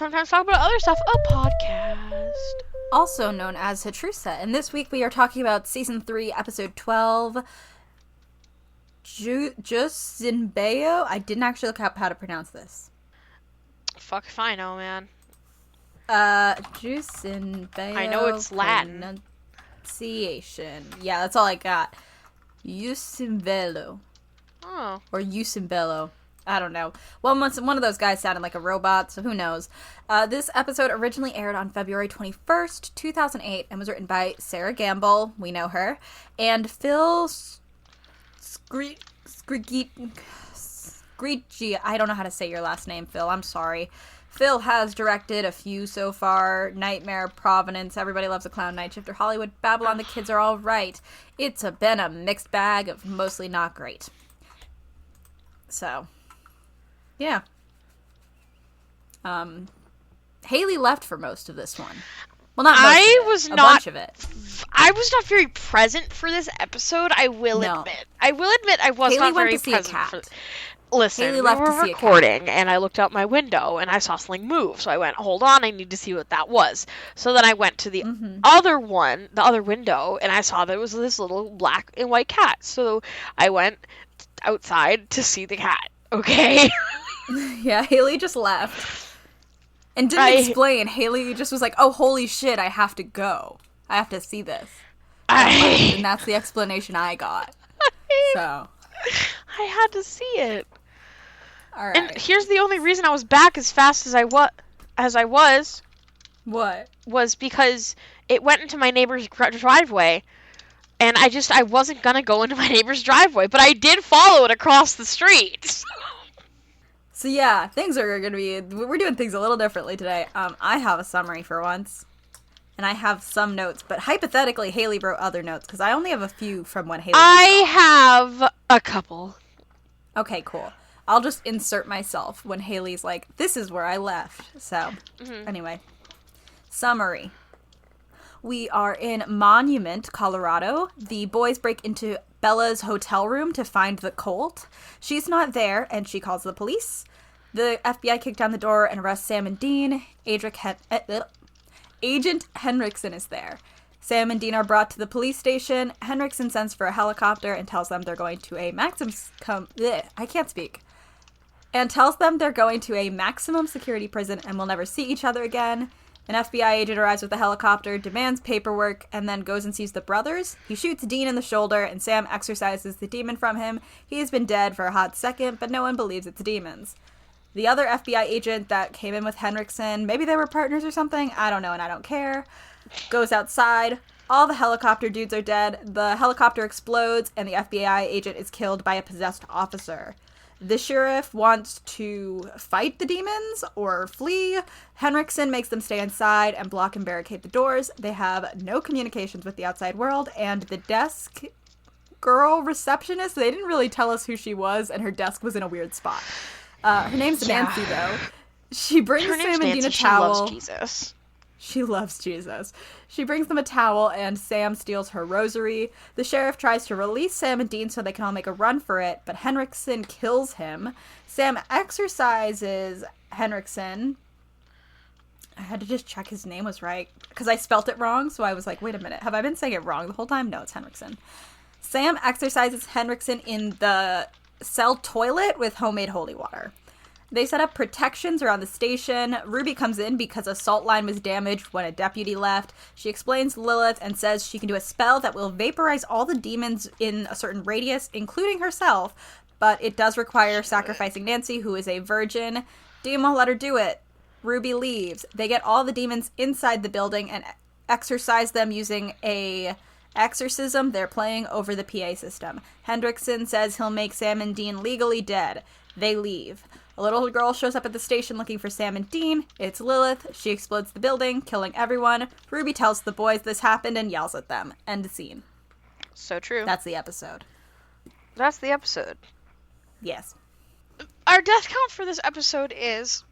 sometimes talk about other stuff, a podcast. Also known as HATRUSA. And this week we are talking about Season 3, Episode 12, Just in Bello. I didn't actually look up how to pronounce this. Fuck if I know, man. Juice in Bello. I know it's Latin. Pronunciation. Yeah, that's all I got. Jus in Bello. Oh. Or Jus in Bello. I don't know. Well, one of those guys sounded like a robot, so who knows. This episode originally aired on February 21st, 2008, and was written by Sarah Gamble, we know her, and Phil Screechy. I don't know how to say your last name, Phil. I'm sorry. Phil has directed a few so far. Nightmare, Providence, Everybody Loves a Clown, Night Shifter, Hollywood, Babylon, The Kids Are All Right. It's been a mixed bag of mostly not great. So... yeah. Haley left for most of this one. Well, not most of it, a bunch of it. I was not very present for this episode, I will admit. I will admit I was Haley not very went to present see a cat. for Listen, Haley left we to were see a cat. recording, and I looked out my window, and I saw something move, so I went, hold on, I need to see what that was. So then I went to the other window, and I saw there was this little black and white cat. So I went outside to see the cat, okay? Yeah, Haley just left. And didn't explain. Haley just was like, oh, holy shit, I have to go. I have to see this. And that's the explanation I got. So. I had to see it. All right. And here's the only reason I was back as fast as I was. What? Was because it went into my neighbor's driveway. And I wasn't going to go into my neighbor's driveway. But I did follow it across the street. So yeah, things are going to be... we're doing things a little differently today. I have a summary for once. And I have some notes. But hypothetically, Haley wrote other notes. Because I only have a few from when Haley I have a couple. Okay, cool. I'll just insert myself when Haley's like, this is where I left. So, Anyway. Summary. We are in Monument, Colorado. The boys break into Bella's hotel room to find the Colt. She's not there, and she calls the police. The FBI kick down the door and arrest Sam and Dean. Agent Henriksen is there. Sam and Dean are brought to the police station. Henriksen sends for a helicopter and tells them they're going to a maximum security prison and will never see each other again. An FBI agent arrives with the helicopter, demands paperwork, and then goes and sees the brothers. He shoots Dean in the shoulder, and Sam exorcises the demon from him. He has been dead for a hot second, but no one believes it's demons. The other FBI agent that came in with Henriksen, maybe they were partners or something, I don't know and I don't care, goes outside. All the helicopter dudes are dead. The helicopter explodes, and the FBI agent is killed by a possessed officer. The sheriff wants to fight the demons or flee. Henriksen makes them stay inside and block and barricade the doors. They have no communications with the outside world, and the desk girl receptionist, they didn't really tell us who she was, and her desk was in a weird spot. Her name's Nancy, though. She brings Sam and Dean a towel. She loves Jesus. She loves Jesus. She brings them a towel, and Sam steals her rosary. The sheriff tries to release Sam and Dean so they can all make a run for it, but Henriksen kills him. Sam exorcises Henriksen. I had to just check his name was right, because I spelt it wrong, so I was like, wait a minute, have I been saying it wrong the whole time? No, it's Henriksen. Sam exorcises Henriksen in the cell toilet with homemade holy water. They set up protections around the station. Ruby comes in because a salt line was damaged when a deputy left. She explains Lilith and says she can do a spell that will vaporize all the demons in a certain radius, including herself, but it does require sacrificing Nancy, who is a virgin. Dean won't let her do it. Ruby leaves. They get all the demons inside the building and exorcise them using a exorcism they're playing over the PA system. Henriksen says he'll make Sam and Dean legally dead. They leave. A little girl shows up at the station looking for Sam and Dean. It's Lilith. She explodes the building, killing everyone. Ruby tells the boys this happened and yells at them. End scene. So true. That's the episode. That's the episode. Yes. Our death count for this episode is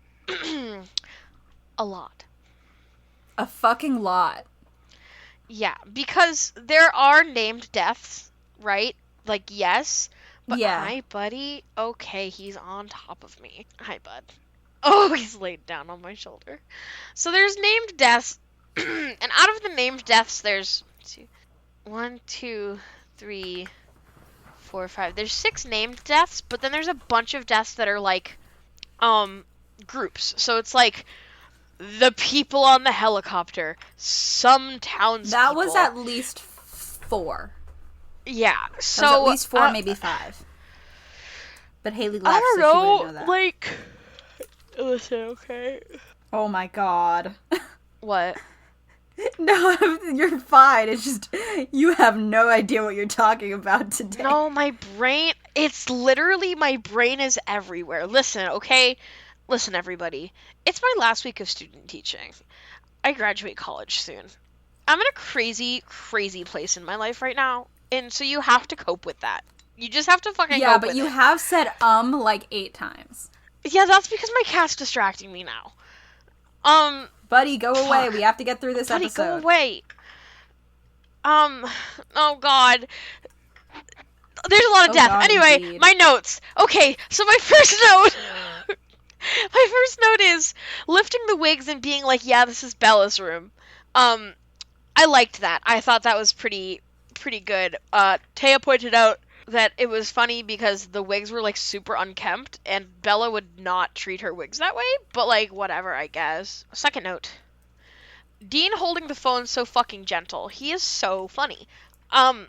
a lot. A fucking lot. Yeah, because there are named deaths, right? Like, yes. But yeah. Hi, buddy. Okay, he's on top of me. Hi, bud. Oh, he's laid down on my shoulder. So there's named deaths, and out of the named deaths, there's one, two, three, four, five. There's 6 named deaths, but then there's a bunch of deaths that are like, groups. So it's like the people on the helicopter, some townspeople. That was at least 4. Yeah, so that was at least 4, maybe 5. But Haley left, I don't so she know, wouldn't know that. like, listen, okay. Oh my god. What? No, you're fine. It's just you have no idea what you're talking about today. No, my brain. It's literally my brain is everywhere. Listen, okay. Listen, everybody. It's my last week of student teaching. I graduate college soon. I'm in a crazy, crazy place in my life right now, and so you have to cope with that. You just have to fucking cope with it. Yeah, but you have said like 8 times. Yeah, that's because my cat's distracting me now. Buddy, go away. We have to get through this episode. Buddy, go away. Oh god. There's a lot of death. God, anyway, indeed. My notes. Okay, so my first note. My first note is lifting the wigs and being like, yeah, this is Bella's room. I liked that. I thought that was pretty good. Taya pointed out that it was funny because the wigs were like super unkempt and Bella would not treat her wigs that way, but like whatever, I guess. Second note. Dean holding the phone so fucking gentle. He is so funny.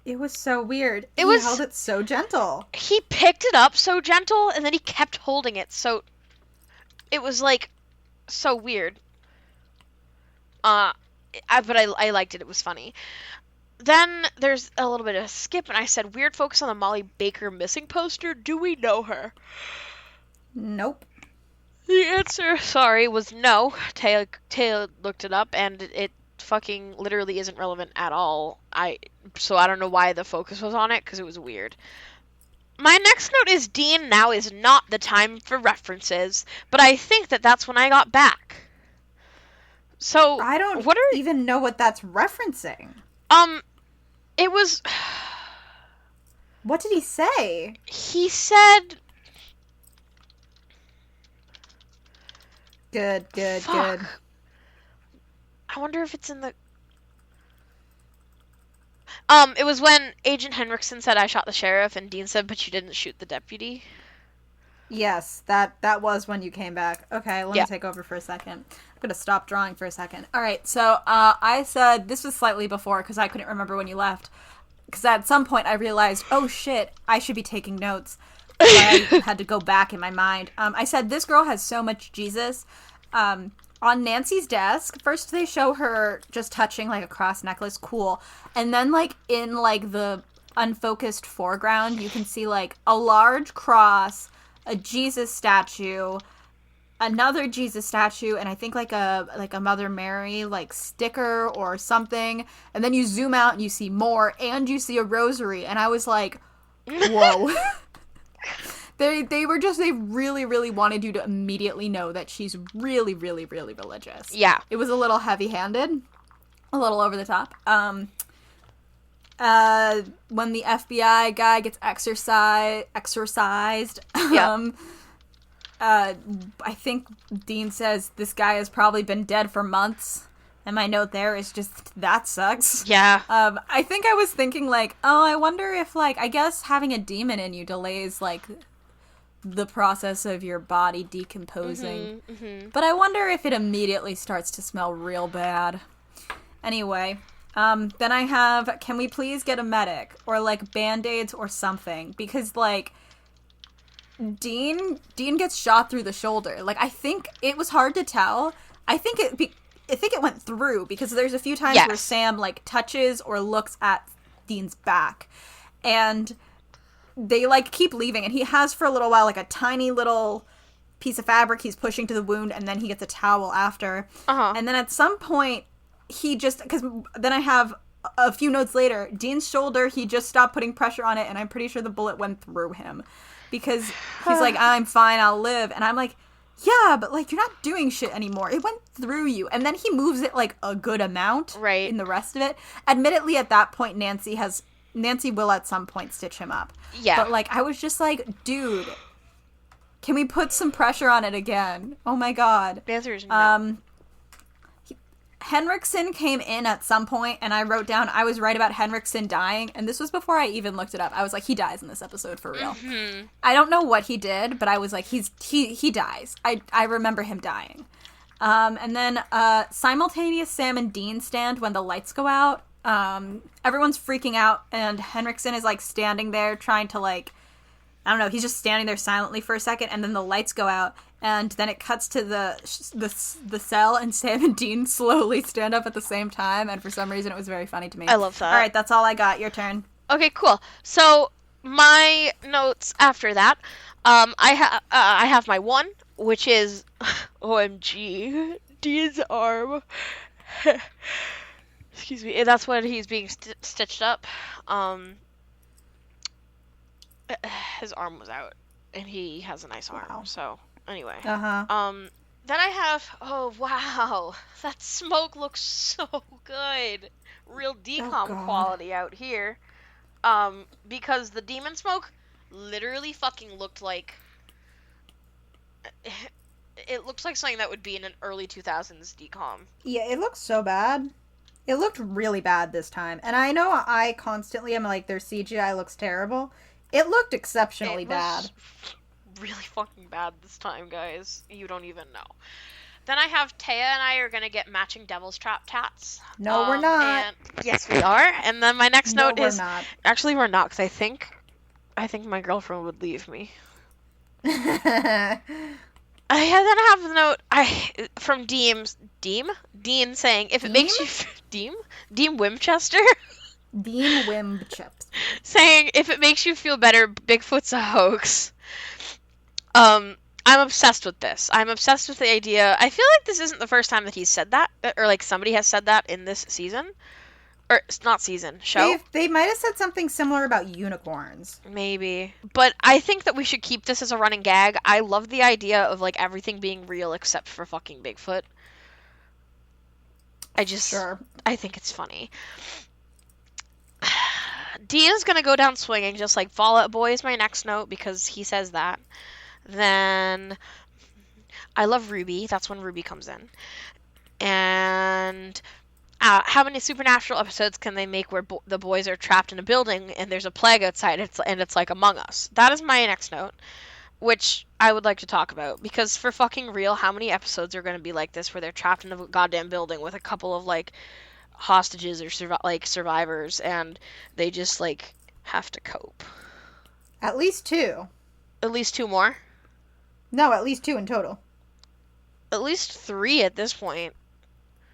It was so weird. He was held it so gentle. He picked it up so gentle and then he kept holding it so it was like so weird. But I liked it. It was funny. Then there's a little bit of a skip, and I said, weird focus on the Molly Baker missing poster. Do we know her? Nope. The answer, sorry, was no. Taya looked it up, and it fucking literally isn't relevant at all. So I don't know why the focus was on it, because it was weird. My next note is Dean now is not the time for references, but I think that's when I got back. So I don't even know what that's referencing. It was... What did he say? He said... Good. I wonder if it's in the... It was when Agent Henriksen said I shot the sheriff, and Dean said, but you didn't shoot the deputy. Yes, that was when you came back. Okay, let me take over for a second. I'm gonna stop drawing for a second. All right, so I said this was slightly before because I couldn't remember when you left. Because at some point I realized, oh shit, I should be taking notes. But I had to go back in my mind. I said this girl has so much Jesus. On Nancy's desk, first they show her just touching like a cross necklace, cool, and then like in like the unfocused foreground, you can see like a large cross, a Jesus statue, another Jesus statue, and I think like a Mother Mary like sticker or something. And then you zoom out and you see more, and you see a rosary, and I was like, whoa. They really, really wanted you to immediately know that she's really, really, really religious. Yeah. It was a little heavy-handed, a little over the top. When the FBI guy gets exorcised, I think Dean says this guy has probably been dead for months. And my note there is just, that sucks. Yeah. I think I was thinking, like, oh, I wonder if, like, I guess having a demon in you delays, like, the process of your body decomposing. But I wonder if it immediately starts to smell real bad. Anyway, then I have, can we please get a medic? Or, like, Band-Aids or something. Because, like, Dean gets shot through the shoulder. Like, I think it was hard to tell. I think it went through, because there's a few times where Sam, like, touches or looks at Dean's back. And they, like, keep leaving. And he has, for a little while, like, a tiny little piece of fabric he's pushing to the wound, and then he gets a towel after. And then at some point, he just... Because then I have a few notes later, Dean's shoulder, he just stopped putting pressure on it, and I'm pretty sure the bullet went through him. Because he's like, I'm fine, I'll live. And I'm like... Yeah, but, like, you're not doing shit anymore. It went through you. And then he moves it, like, a good amount in the rest of it. Admittedly, at that point, Nancy will at some point stitch him up. Yeah. But, like, I was just like, dude, Can we put some pressure on it again? Oh my god. The answer is no. Henriksen came in at some point, and I wrote down I was right about Henriksen dying, and this was before I even looked it up. I was like, he dies in this episode for real. Mm-hmm. I don't know what he did, but I was like, he dies. I remember him dying. And then simultaneous Sam and Dean stand when the lights go out. Everyone's freaking out, and Henriksen is like standing there trying to like, I don't know, he's just standing there silently for a second, and then the lights go out, and then it cuts to the cell, and Sam and Dean slowly stand up at the same time, and for some reason it was very funny to me. I love that. All right, that's all I got. Your turn. Okay, cool. So my notes after that, I have my one, which is OMG, Dean's arm. Excuse me. That's when he's being stitched up. His arm was out, and he has a nice arm. Wow. So anyway, Uh-huh. then I have, oh wow, that smoke looks so good, real decom God. quality out here. Because the demon smoke literally fucking looked like, it looks like something that would be in an early 2000s decom. Yeah, it looks so bad. It looked really bad this time, and I know I constantly am like, their CGI looks terrible. It looked exceptionally bad. Really fucking bad this time, guys. You don't even know. Then I have Taya and I are gonna get matching Devil's Trap tats. No, we're not. And yes, we are. And then my next note is not. actually we're not, because I think my girlfriend would leave me. I then have the note from Dean saying if it makes you Dean Winchester. Dean Wimchips. Saying, if it makes you feel better, Bigfoot's a hoax. I'm obsessed with this. I'm obsessed with the idea. I feel like this isn't the first time that he's said that, or like somebody has said that in this season. Or, not season, show? They might have said something similar about unicorns. Maybe. But I think that we should keep this as a running gag. I love the idea of like everything being real except for fucking Bigfoot. I think it's funny. Dean's gonna go down swinging, just like Fall Out Boy is my next note, because he says that. Then, I love Ruby. That's when Ruby comes in. And how many supernatural episodes can they make where the boys are trapped in a building and there's a plague outside and it's like Among Us? That is my next note, which I would like to talk about, because for fucking real, how many episodes are going to be like this where they're trapped in a goddamn building with a couple of like hostages or survivors, and they just like have to cope? At least 2. At least 2 more? No, at least 2 in total. At least 3 at this point.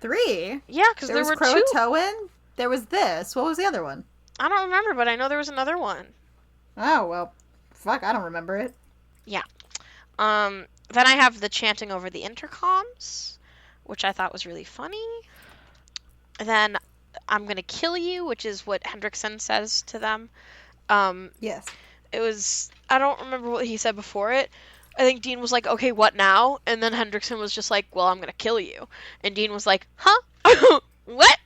3? Yeah, because there were 2. Croatoan. There was this. What was the other one? I don't remember, but I know there was another one. Oh, well, fuck, I don't remember it. Yeah. Then I have the chanting over the intercoms, which I thought was really funny. And then I'm gonna kill you, which is what Hendrickson says to them. Yes. It was, I don't remember what he said before it. I think Dean was like, okay, what now? And then Hendrickson was just like, well, I'm gonna kill you. And Dean was like, huh? What?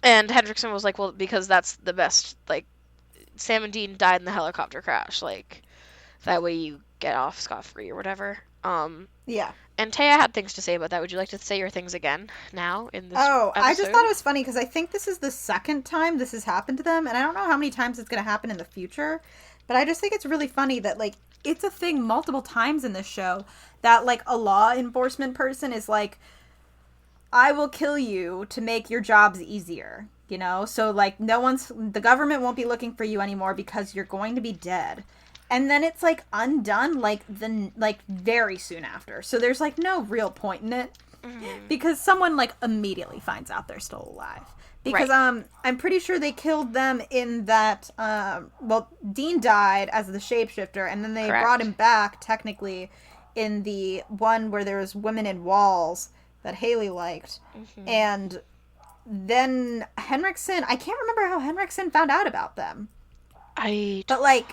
And Hendrickson was like, well, because that's the best, like, Sam and Dean died in the helicopter crash, like, that way you get off scot-free or whatever. Yeah. And Taya had things to say about that. Would you like to say your things again now in this episode? I just thought it was funny because I think this is the second time this has happened to them, and I don't know how many times it's going to happen in the future, but I just think it's really funny that, like, it's a thing multiple times in this show that, like, a law enforcement person is like, I will kill you to make your jobs easier, you know? So, like, the government won't be looking for you anymore because you're going to be dead. And then it's, like, undone, very soon after. So there's, like, no real point in it. Mm-hmm. Because someone, like, immediately finds out they're still alive. Because, right. I'm pretty sure they killed them in that, Dean died as the shapeshifter, and then they Correct. Brought him back, technically, in the one where there was women in walls that Haley liked. Mm-hmm. And then Henriksen, I can't remember how Henriksen found out about them. I don't remember.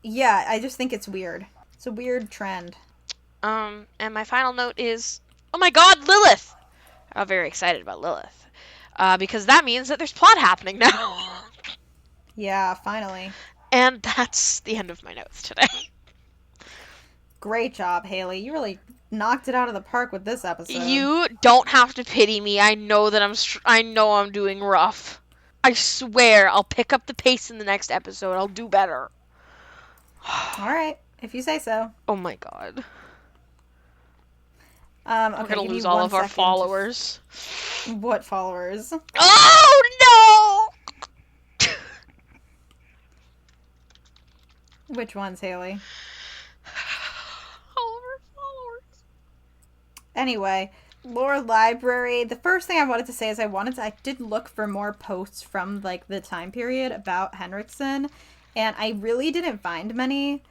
Yeah, I just think it's weird. It's a weird trend. And my final note is, oh my god, Lilith! I'm very excited about Lilith. Because that means that there's plot happening now. Yeah, finally. And that's the end of my notes today. Great job, Haley. You really knocked it out of the park with this episode. You don't have to pity me. I know that I know I'm doing rough. I swear I'll pick up the pace in the next episode. I'll do better. All right, if you say so. Oh my god. Okay, we're gonna lose all of our followers. What followers? Oh no! Which ones, Haley? All of our followers. Anyway, lore library. The first thing I wanted to say is I did look for more posts from like the time period about Henriksen, and I really didn't find many.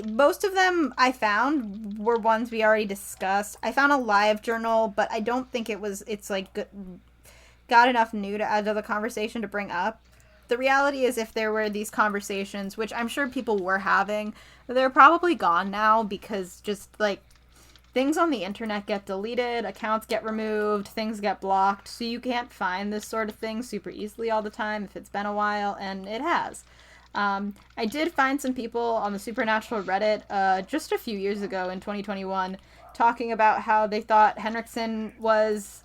Most of them I found were ones we already discussed. I found a live journal, but I don't think it's like got enough new to add to the conversation to bring up. The reality is, if there were these conversations, which I'm sure people were having, they're probably gone now because just like things on the internet get deleted, accounts get removed, things get blocked, so you can't find this sort of thing super easily all the time if it's been a while, and it has. I did find some people on the Supernatural Reddit just a few years ago in 2021 talking about how they thought Henriksen was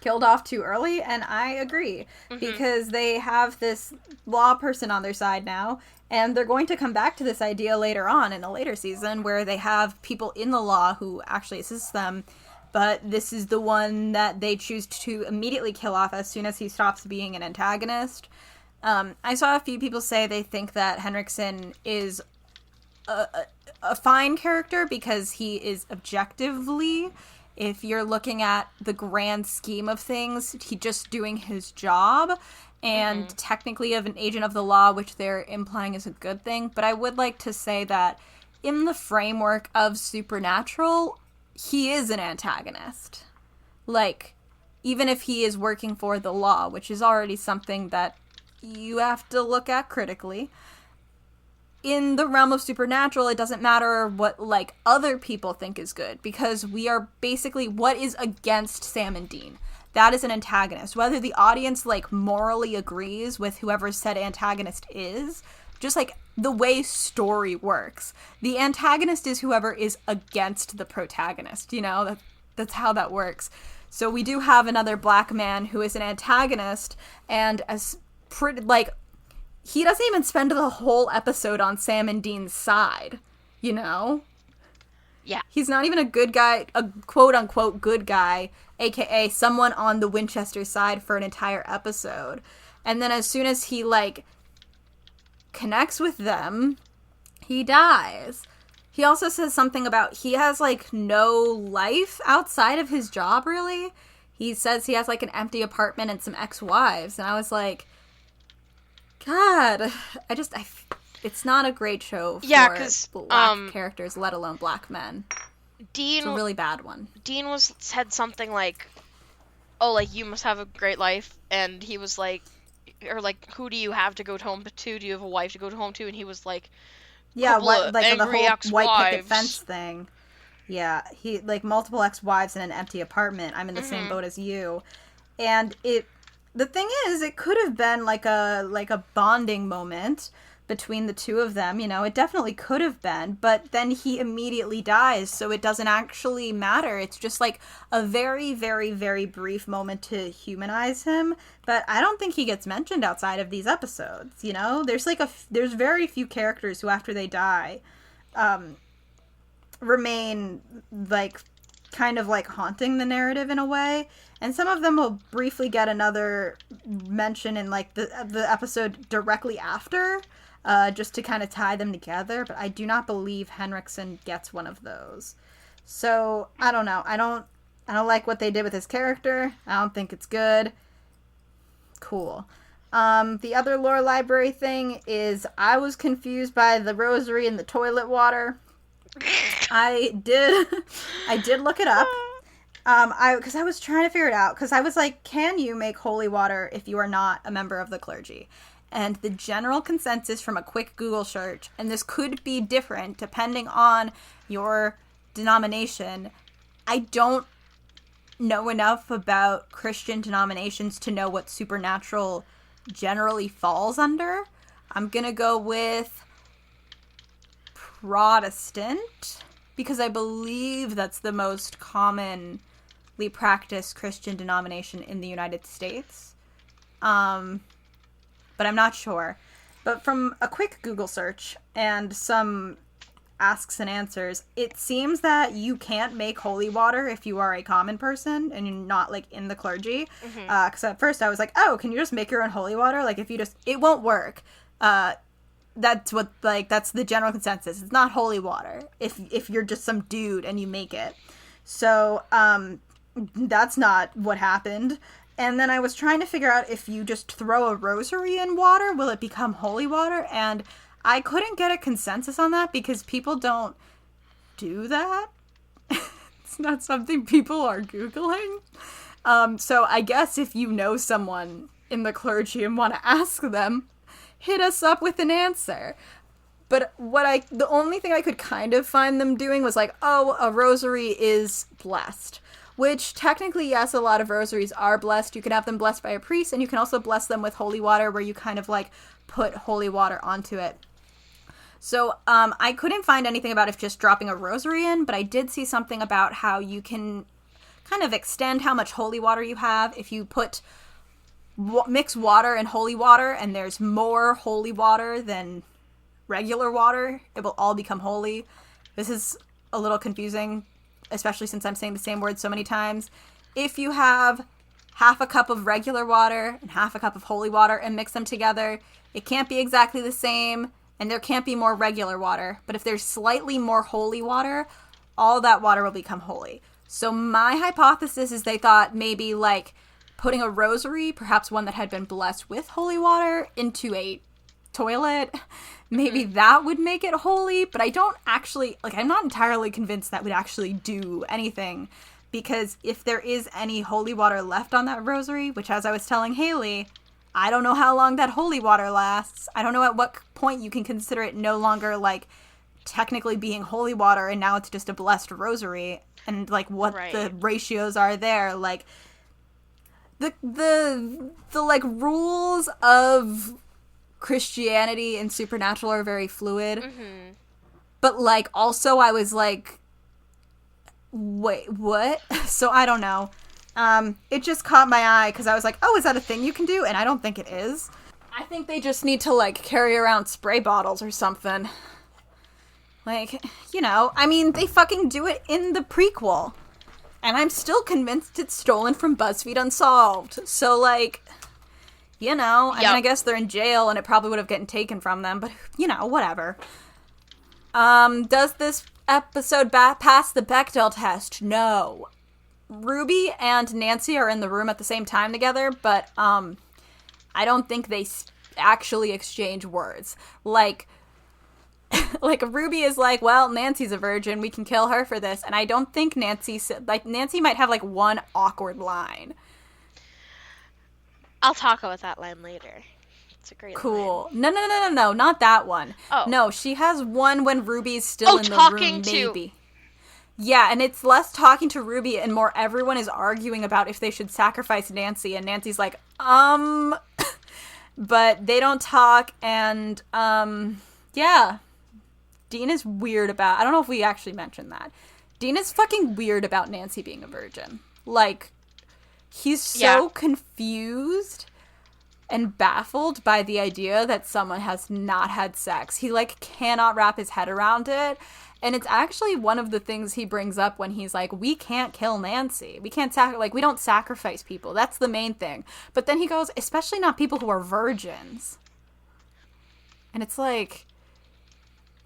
killed off too early, and I agree, because they have this law person on their side now, and they're going to come back to this idea later on in a later season where they have people in the law who actually assist them, but this is the one that they choose to immediately kill off as soon as he stops being an antagonist. I saw a few people say they think that Henriksen is a fine character because he is objectively, if you're looking at the grand scheme of things, he's just doing his job and technically of an agent of the law, which they're implying is a good thing. But I would like to say that in the framework of Supernatural, he is an antagonist. Like, even if he is working for the law, which is already something that you have to look at critically. In the realm of Supernatural, it doesn't matter what, like, other people think is good, because we are basically what is against Sam and Dean. That is an antagonist. Whether the audience, like, morally agrees with whoever said antagonist is, just, like, the way story works. The antagonist is whoever is against the protagonist, you know? That's how that works. So we do have another black man who is an antagonist, and as pretty, like, he doesn't even spend the whole episode on Sam and Dean's side, you know? Yeah. He's not even a good guy, a quote-unquote good guy, aka someone on the Winchester side for an entire episode. And then as soon as he, like, connects with them, he dies. He also says something about he has, like, no life outside of his job, really. He says he has, like, an empty apartment and some ex-wives, and I was like, God, it's not a great show for black characters, let alone black men. It's a really bad one. Dean said something like, oh, like, you must have a great life, and he was like, or like, who do you have to go home to? Do you have a wife to go home to? And he was like, yeah, like the whole ex-wives. white picket fence thing. Yeah, he, like, multiple ex-wives in an empty apartment. I'm in the same boat as you. And the thing is, it could have been like a bonding moment between the two of them, you know, it definitely could have been, but then he immediately dies, so it doesn't actually matter. It's just like a very, very, very brief moment to humanize him, but I don't think he gets mentioned outside of these episodes, you know? There's very few characters who, after they die, remain, like, kind of, like, haunting the narrative in a way. And some of them will briefly get another mention in, like, the episode directly after, just to kind of tie them together. But I do not believe Henriksen gets one of those. So, I don't know. I don't like what they did with his character. I don't think it's good. Cool. The other lore library thing is I was confused by the rosary and the toilet water. I did look it up. Because I was trying to figure it out. Because I was like, can you make holy water if you are not a member of the clergy? And the general consensus from a quick Google search, and this could be different depending on your denomination. I don't know enough about Christian denominations to know what supernatural generally falls under. I'm gonna go with Protestant, because I believe that's the most commonly practiced Christian denomination in the United States. But I'm not sure. But from a quick Google search and some asks and answers, it seems that you can't make holy water if you are a common person and you're not, like, in the clergy. Because at first I was like, oh, can you just make your own holy water? Like, if you just... It won't work. That's what, like, that's the general consensus. It's not holy water if you're just some dude and you make it. So, that's not what happened. And then I was trying to figure out if you just throw a rosary in water, will it become holy water? And I couldn't get a consensus on that because people don't do that. It's not something people are Googling. So I guess if you know someone in the clergy and want to ask them, hit us up with an answer. But the only thing I could kind of find them doing was like, oh, a rosary is blessed. Which, technically, yes, a lot of rosaries are blessed. You can have them blessed by a priest, and you can also bless them with holy water, where you kind of, like, put holy water onto it. So, I couldn't find anything about if just dropping a rosary in, but I did see something about how you can kind of extend how much holy water you have. If you mix water and holy water, and there's more holy water than regular water, it will all become holy. This is a little confusing, especially since I'm saying the same word so many times. If you have half a cup of regular water and half a cup of holy water and mix them together, it can't be exactly the same, and there can't be more regular water. But if there's slightly more holy water, all that water will become holy. So my hypothesis is they thought maybe, like, putting a rosary, perhaps one that had been blessed with holy water, into a toilet, maybe that would make it holy, but I don't actually, like, I'm not entirely convinced that would actually do anything, because if there is any holy water left on that rosary, which, as I was telling Haley, I don't know how long that holy water lasts. I don't know at what point you can consider it no longer, like, technically being holy water, and now it's just a blessed rosary, and, like, what the ratios are there, like, the like, rules of Christianity and supernatural are very fluid. But, like, also I was like, wait, what? So I don't know. It just caught my eye because I was like, oh, is that a thing you can do? And I don't think it is. I think they just need to, like, carry around spray bottles or something. Like, you know, I mean, they fucking do it in the prequel. And I'm still convinced it's stolen from BuzzFeed Unsolved. So, like, you know, I mean, I guess they're in jail and it probably would have gotten taken from them, but, you know, whatever. Does this episode pass the Bechdel test? No. Ruby and Nancy are in the room at the same time together, but, I don't think they actually exchange words. Like, Ruby is like, well, Nancy's a virgin, we can kill her for this, and I don't think Nancy might have, like, one awkward line. I'll talk about that line later. It's a great cool. line. No, not that one. Oh. No, she has one when Ruby's still in the room, maybe. Yeah, and it's less talking to Ruby and more everyone is arguing about if they should sacrifice Nancy, and Nancy's like, but they don't talk, and, yeah. Dean is weird about... I don't know if we actually mentioned that. Dean is fucking weird about Nancy being a virgin. Like, he's so confused and baffled by the idea that someone has not had sex. He, like, cannot wrap his head around it. And it's actually one of the things he brings up when he's like, we can't kill Nancy. We can't we don't sacrifice people. That's the main thing. But then he goes, especially not people who are virgins. And it's like...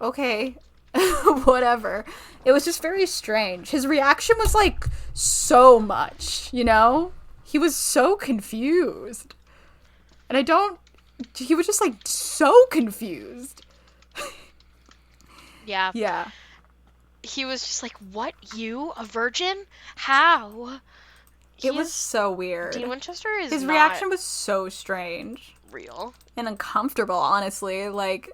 okay, whatever. It was just very strange. His reaction was, like, so much, you know? He was so confused. And he was just, like, so confused. Yeah. Yeah. He was just like, what, you? A virgin? How? It was so weird. Dean Winchester is His reaction was so strange. Real. And uncomfortable, honestly, like...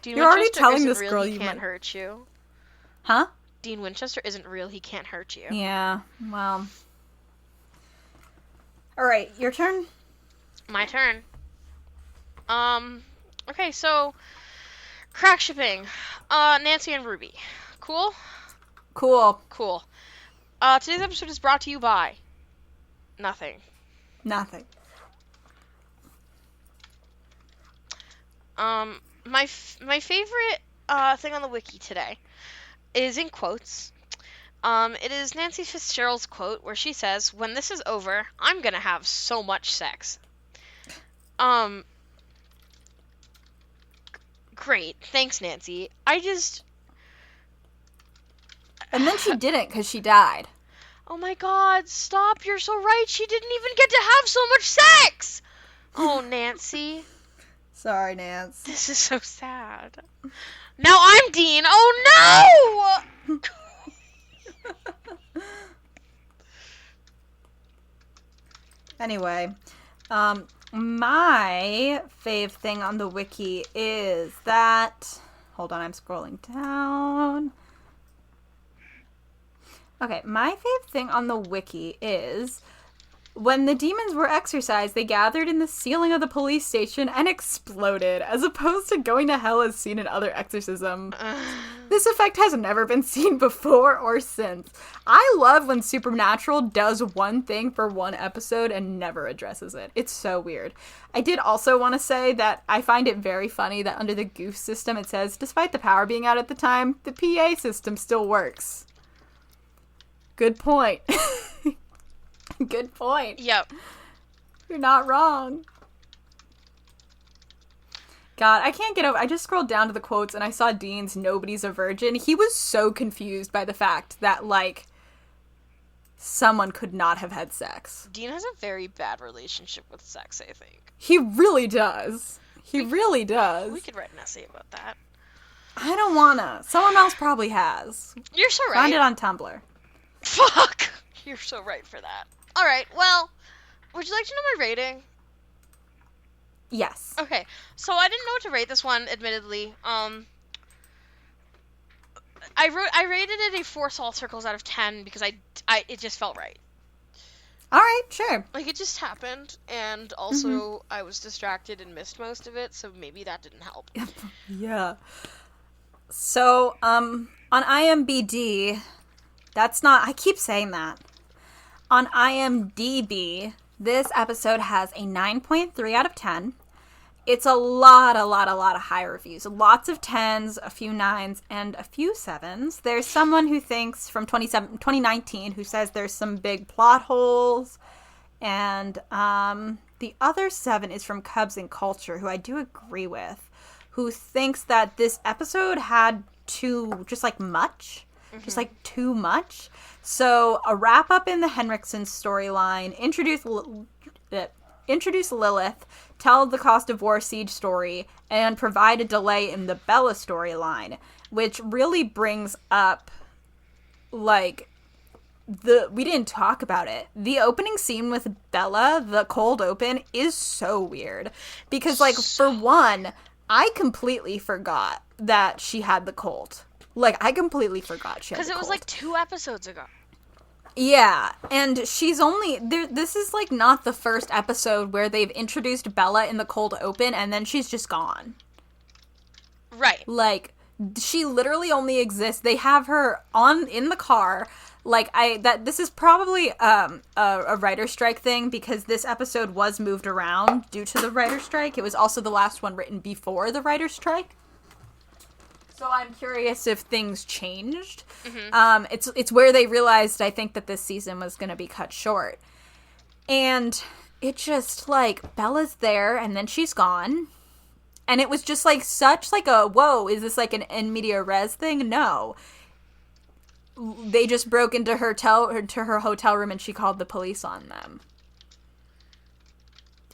Dean You're Winchester already telling isn't this real, girl he you can't might... hurt you. Huh? Dean Winchester isn't real, he can't hurt you. Yeah, well... Alright, your turn? My turn. Okay, so... Crack shipping. Nancy and Ruby. Cool? Cool. Cool. Today's episode is brought to you by nothing. Nothing. My favorite thing on the wiki today is in quotes. It is Nancy Fitzgerald's quote where she says, "When this is over, I'm gonna have so much sex." Great. Thanks, Nancy. And then she didn't because she died. Oh my god, stop. You're so right. She didn't even get to have so much sex. Oh, Nancy. Sorry, Nance. This is so sad. Now I'm Dean. Oh no! Anyway, my fave thing on the wiki is that... Hold on, I'm scrolling down. Okay, my fave thing on the wiki is... When the demons were exorcised, they gathered in the ceiling of the police station and exploded, as opposed to going to hell as seen in other exorcisms. This effect has never been seen before or since. I love when Supernatural does one thing for one episode and never addresses it. It's so weird. I did also want to say that I find it very funny that under the goof system it says, despite the power being out at the time, the PA system still works. Good point. Good point. Yep. You're not wrong. God, I can't get over... I just scrolled down to the quotes and I saw Dean's "Nobody's a Virgin." He was so confused by the fact that, like, someone could not have had sex. Dean has a very bad relationship with sex, I think. He really does. He really does. We could write an essay about that. I don't wanna. Someone else probably has. You're so right. Find it on Tumblr. Fuck! You're so right for that. Alright, well, would you like to know my rating? Yes. Okay, so I didn't know what to rate this one, admittedly. I rated it a 4 salt circles out of 10 because it just felt right. Alright, sure. Like, it just happened, and also I was distracted and missed most of it, so maybe that didn't help. Yeah. So, on IMBD, that's not... I keep saying that. On IMDb, this episode has a 9.3 out of 10. It's a lot of high reviews. Lots of 10s, a few 9s, and a few 7s. There's someone who thinks from 2019 who says there's some big plot holes. And the other 7 is from Cubs and Culture, who I do agree with, who thinks that this episode had just much. Just too much. So a wrap up in the Henriksen storyline, introduce Lilith, tell the Cost of War siege story, and provide a delay in the Bella storyline, which really brings up, we didn't talk about it. The opening scene with Bella, the cold open, is so weird. Because, for one, I completely forgot that she had the cold. I completely forgot she had the cold. Because it was 2 episodes ago. Yeah, and she's only... This is, not the first episode where they've introduced Bella in the cold open, and then she's just gone. Right. She literally only exists... They have her in the car. This is probably a writer's strike thing, because this episode was moved around due to the writer's strike. It was also the last one written before the writer's strike. So I'm curious if things changed. Mm-hmm. It's where they realized, I think, that this season was going to be cut short. And it just, Bella's there, and then she's gone. And it was just, such, a, whoa, is this, an in media res thing? No. They just broke into her hotel room, and she called the police on them.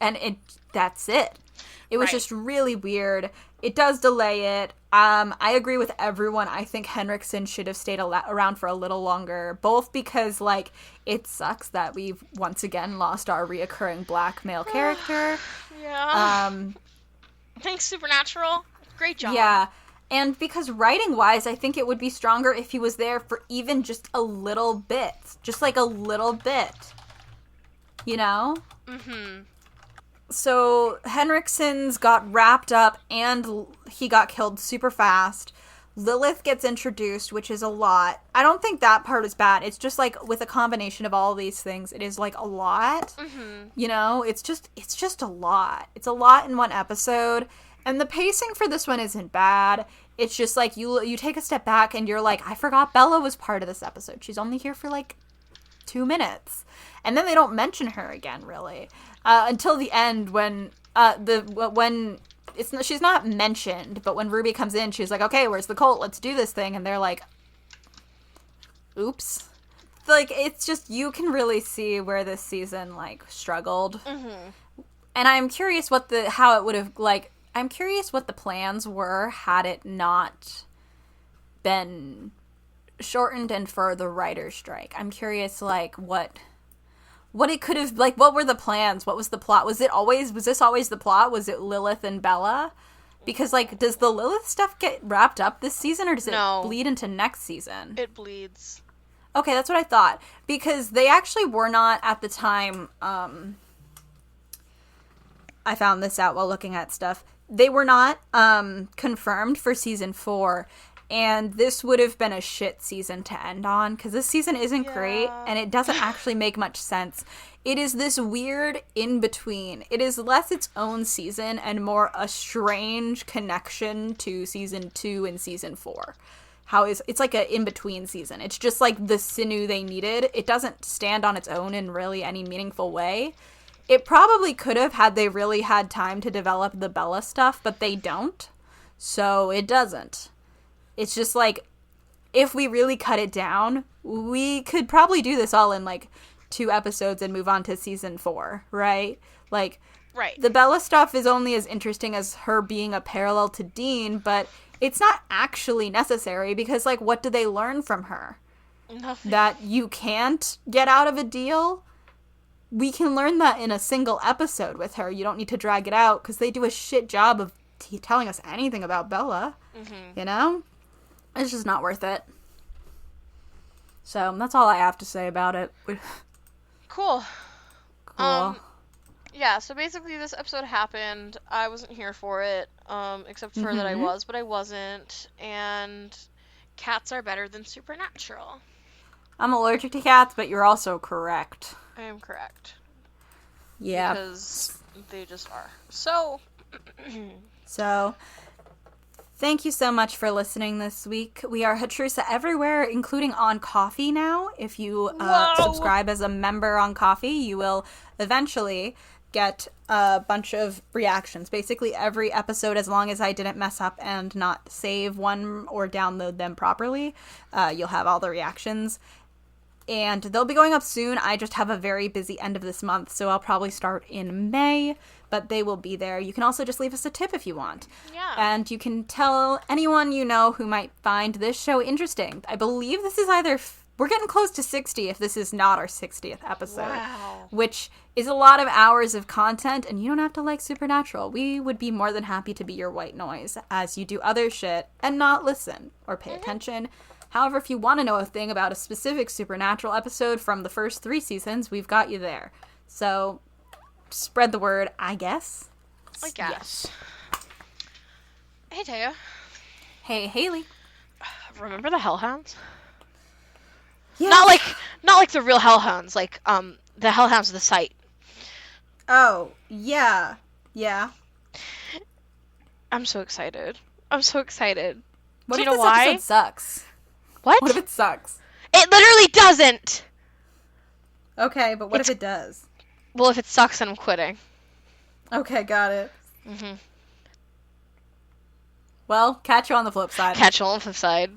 And that's it. It was just really weird. It does delay it. I agree with everyone. I think Henriksen should have stayed around for a little longer, both because, it sucks that we've once again lost our reoccurring black male character. Yeah. Thanks, Supernatural. Great job. Yeah. And because writing-wise, I think it would be stronger if he was there for even just a little bit. Just, a little bit. You know? Mm-hmm. So Henriksen's got wrapped up and he got killed super fast. Lilith gets introduced, which is a lot. I don't think that part is bad. It's just like with a combination of all of these things, it is like a lot. Mm-hmm. You know, it's just a lot. It's a lot in one episode. And the pacing for this one isn't bad. It's just like you take a step back and you're like, I forgot Bella was part of this episode. She's only here for like 2 minutes. And then they don't mention her again, really. Until the end when she's not mentioned, but when Ruby comes in, she's like, okay, where's the cult? Let's do this thing. And they're like, oops. Like, it's just, you can really see where this season, like, struggled. Mm-hmm. And I'm curious I'm curious what the plans were had it not been shortened and for the writer's strike. I'm curious, like, what it could have, like, what were the plans? What was the plot? Was this always the plot? Was it Lilith and Bella? Because, like, does the Lilith stuff get wrapped up this season, or does it bleed into next season? It bleeds. Okay, that's what I thought. Because they actually were not, at the time, I found this out while looking at stuff. They were not confirmed for season 4. And this would have been a shit season to end on, because this season isn't great, and it doesn't actually make much sense. It is this weird in-between. It is less its own season and more a strange connection to season 2 and season 4. It's like an in-between season. It's just like the sinew they needed. It doesn't stand on its own in really any meaningful way. It probably could have had they really had time to develop the Bella stuff, but they don't. So it doesn't. It's just like, if we really cut it down, we could probably do this all in like 2 episodes and move on to season 4, right? Like, right. The Bella stuff is only as interesting as her being a parallel to Dean, but it's not actually necessary because, like, what do they learn from her? Nothing. That you can't get out of a deal? We can learn that in a single episode with her. You don't need to drag it out because they do a shit job of telling us anything about Bella, you know? It's just not worth it. So, that's all I have to say about it. Cool. Cool. Yeah, so basically this episode happened. I wasn't here for it, except for that I was, but I wasn't. And cats are better than Supernatural. I'm allergic to cats, but you're also correct. I am correct. Yeah. Because they just are. So... So... Thank you so much for listening this week. We are HATRUSA everywhere, including on Coffee now. If you subscribe as a member on Coffee, you will eventually get a bunch of reactions. Basically every episode, as long as I didn't mess up and not save one or download them properly, you'll have all the reactions. And they'll be going up soon. I just have a very busy end of this month, so I'll probably start in May, but they will be there. You can also just leave us a tip if you want. Yeah. And you can tell anyone you know who might find this show interesting. I believe this is we're getting close to 60 if this is not our 60th episode. Wow. Which is a lot of hours of content, and you don't have to like Supernatural. We would be more than happy to be your white noise as you do other shit and not listen or pay attention. However, if you want to know a thing about a specific Supernatural episode from the first 3 seasons, we've got you there. So, spread the word, I guess. I guess. Yes. Hey, Taya. Hey, Haley. Remember the Hellhounds? Yeah. Not like the real Hellhounds, like, the Hellhounds of the site. Oh, yeah. Yeah. I'm so excited. I'm so excited. What Do if you know this why? episode sucks? What? What if it sucks? It literally doesn't! Okay, but what if it does? Well, if it sucks, then I'm quitting. Okay, got it. Mm-hmm. Well, catch you on the flip side. Catch you on the flip side.